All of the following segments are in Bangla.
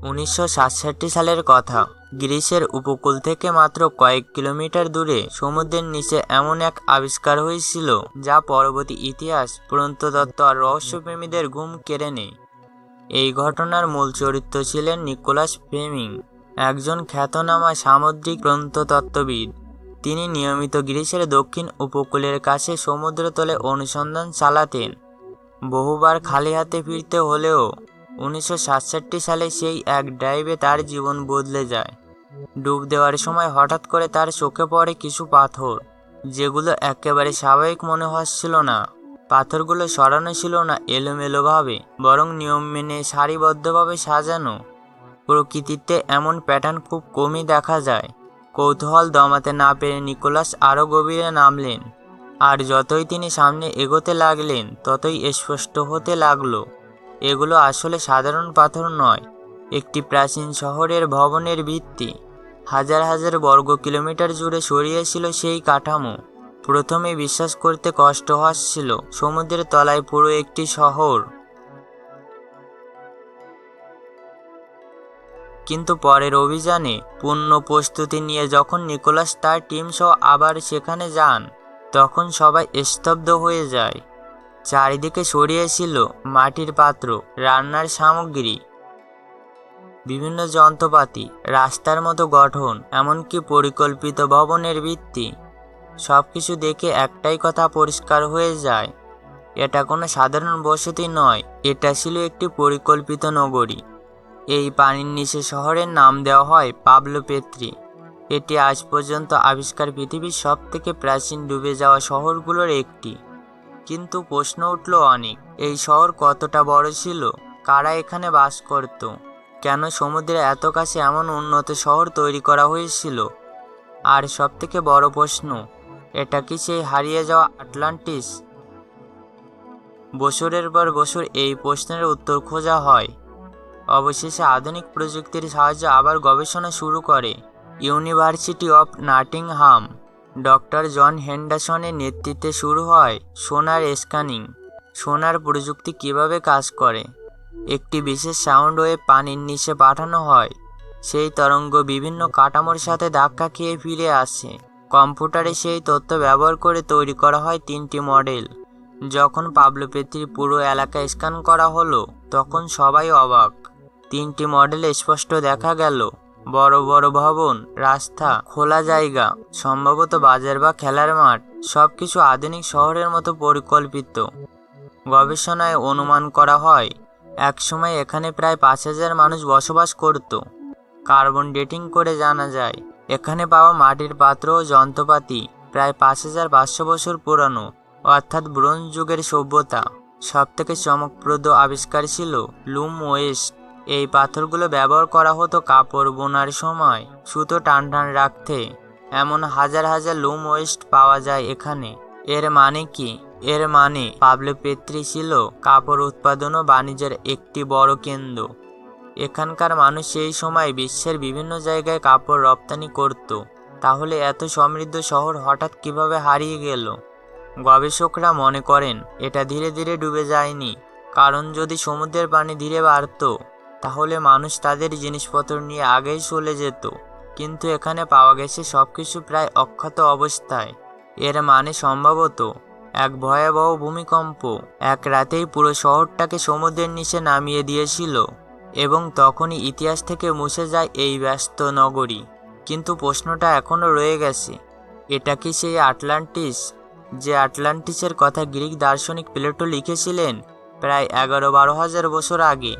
1967 সালের কথা। গ্রিসের উপকূল থেকে মাত্র কয়েক কিলোমিটার দূরে সমুদ্রের নিচে এমন এক আবিষ্কার হয়েছিল যা পরবর্তী ইতিহাস, প্রত্নতত্ত্ব আর রহস্যপ্রেমীদের ঘুম কেড়ে নেয়। এই ঘটনার মূল চরিত্র ছিলেন নিকোলাস ফ্লেমিং, একজন খ্যাতনামা সামুদ্রিক প্রত্নতত্ত্ববিদ। তিনি নিয়মিত গ্রিসের দক্ষিণ উপকূলের কাছে সমুদ্রতলে অনুসন্ধান চালাতেন। বহুবার খালি হাতে ফিরতে হলেও 1967 সালে সেই এক ডাইভে তার জীবন বদলে যায়। ডুব দেওয়ার সময় হঠাৎ করে তার চোখে পড়ে কিছু পাথর, যেগুলো একেবারে স্বাভাবিক মনে হচ্ছিল না। পাথরগুলো সরানো ছিল না এলোমেলোভাবে, বরং নিয়ম মেনে সারিবদ্ধভাবে সাজানো। প্রকৃতিতে এমন প্যাটার্ন খুব কমই দেখা যায়। কৌতূহল দমাতে না পেরে নিকোলাস আরও গভীরে নামলেন, আর যতই তিনি সামনে এগোতে লাগলেন ততই স্পষ্ট হতে লাগলো এগুলো আসলে সাধারণ পাথর নয়, একটি প্রাচীন শহরের ভবনের ভিত্তি। হাজার হাজার বর্গ কিলোমিটার জুড়ে ছড়িয়েছিল সেই কাঠামো। প্রথমে বিশ্বাস করতে কষ্ট হচ্ছিল সমুদ্রের তলায় পুরো একটি শহর। কিন্তু পরের অভিযানে পূর্ণ প্রস্তুতি নিয়ে যখন নিকোলাস তার টিম সহ আবার সেখানে যান, তখন সবাই স্তব্ধ হয়ে যায়। চারিদিকে ছড়িয়েছিল মাটির পাত্র, রান্নার সামগ্রী, বিভিন্ন যন্ত্রপাতি, রাস্তার মতো গঠন, এমনকি পরিকল্পিত ভবনের ভিত্তি। সবকিছু দেখে একটাই কথা পরিষ্কার হয়ে যায়, এটা কোনো সাধারণ বসতি নয়, এটা ছিল একটি পরিকল্পিত নগরী। এই পানির নিচে শহরের নাম দেওয়া হয় পাবলো পেত্রি। এটি আজ পর্যন্ত আবিষ্কার পৃথিবীর সবথেকে প্রাচীন ডুবে যাওয়া শহরগুলোর একটি। কিন্তু প্রশ্ন উঠল অনেক, এই শহর কতটা বড় ছিল, কারা এখানে বাস করত, কেন সমুদ্রের এত কাছে এমন উন্নত শহর তৈরি করা হয়েছিল, আর সবথেকে বড় প্রশ্ন, এটা কি সেই হারিয়ে যাওয়া আটলান্টিস? বছরের পর বছর এই প্রশ্নের উত্তর খোঁজা হয়। অবশেষে আধুনিক প্রযুক্তির সাহায্যে আবার গবেষণা শুরু করে university of Nottingham. Doctor John হেন্ডারসনের নেতৃত্বে শুরু হয় সোনার স্ক্যানিং। সোনার প্রযুক্তি কিভাবে কাজ করে? একটি বিশেষ সাউন্ড ওয়েভ পানির নিচে পাঠানো হয়, সেই তরঙ্গ বিভিন্ন কাঠামোর সাথে ধাক্কা খেয়ে ফিরে আসে। কম্পিউটারে সেই তথ্য ব্যবহার করে তৈরি করা হয় 3টি মডেল। যখন পাবলো পেত্রির পুরো এলাকা স্ক্যান করা হলো, তখন সবাই অবাক। 3টি মডেলে স্পষ্ট দেখা গেল বড় বড় ভবন, রাস্তা, খোলা জায়গা, সম্ভবত বাজার বা খেলার মাঠ, সবকিছু আধুনিক শহরের মতো পরিকল্পিত। গবেষণায় অনুমান করা হয় একসময় এখানে প্রায় 5000 মানুষ বসবাস করত। কার্বন ডেটিং করে জানা যায় এখানে পাওয়া মাটির পাত্র ও যন্ত্রপাতি প্রায় 5500 বছর পুরানো, অর্থাৎ ব্রোঞ্জ যুগের সভ্যতা। সবথেকে চমকপ্রদ আবিষ্কার ছিল লুম ওয়েস্ট। এই পাথরগুলো ব্যবহার করা হতো কাপড় বোনার সময় সুতো টান রাখতে। এমন হাজার হাজার লুম ওয়েস্ট পাওয়া যায় এখানে। এর মানে কি? এর মানে পাবলো পেত্রি ছিল কাপড় উৎপাদন ও বাণিজ্যের একটি বড় কেন্দ্র। এখানকার মানুষ সেই সময় বিশ্বের বিভিন্ন জায়গায় কাপড় রপ্তানি করত। তাহলে এত সমৃদ্ধ শহর হঠাৎ কিভাবে হারিয়ে গেল? গবেষকরা মনে করেন এটা ধীরে ধীরে ডুবে যায়নি, কারণ যদি সমুদ্রের পানি ধীরে বাড়ত তাহলে মানুষ তাদের জিনিসপত্র নিয়ে আগেই চলে যেত। কিন্তু এখানে পাওয়া গেছে সবকিছু প্রায় অক্ষত অবস্থায়। এর মানে সম্ভবত এক ভয়াবহ ভূমিকম্প এক রাতেই পুরো শহরটাকে সমুদ্রের নিচে নামিয়ে দিয়েছিল, এবং তখনই ইতিহাস থেকে মুছে যায় এই ব্যস্ত নগরী। কিন্তু প্রশ্নটা এখনও রয়ে গেছে, এটা কি সেই আটলান্টিস যে আটলান্টিসের কথা গ্রিক দার্শনিক প্লেটো লিখেছিলেন প্রায় 11-12 হাজার বছর আগে?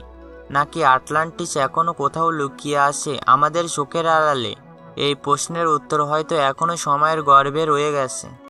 নাকি আটলান্টিস এখনও কোথাও লুকিয়ে আছে আমাদের চোখের আড়ালে? এই প্রশ্নের উত্তর হয়তো এখনও সময়ের গর্ভে রয়ে গেছে।